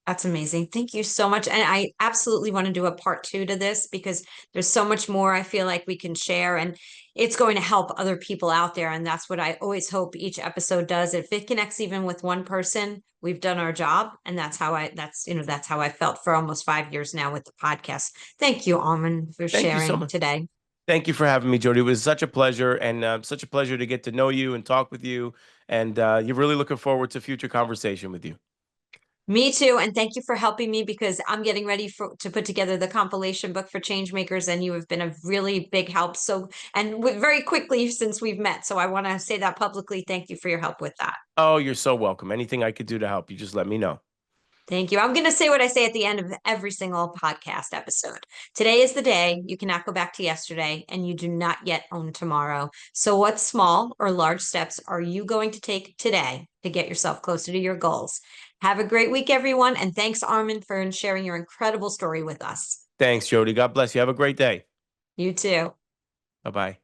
That's amazing. Thank you so much. And I absolutely want to do a part two to this, because there's so much more I feel like we can share, and it's going to help other people out there. And that's what I always hope each episode does. If it connects even with one person, we've done our job. And that's how I felt for almost 5 years now with the podcast. Thank you, Armen, for Thank you so sharing much. today. Thank you for having me, Jody. It was such a pleasure, and such a pleasure to get to know you and talk with you. And you're really looking forward to future conversation with you. Me too. And thank you for helping me, because I'm getting ready to put together the compilation book for Changemakers, and you have been a really big help. So, and very quickly since we've met. So I want to say that publicly. Thank you for your help with that. Oh, you're so welcome. Anything I could do to help you, just let me know. Thank you. I'm going to say what I say at the end of every single podcast episode. Today is the day you cannot go back to yesterday, and you do not yet own tomorrow. So, what small or large steps are you going to take today to get yourself closer to your goals? Have a great week, everyone. And thanks, Armen, for sharing your incredible story with us. Thanks, Jody. God bless you. Have a great day. You too. Bye bye.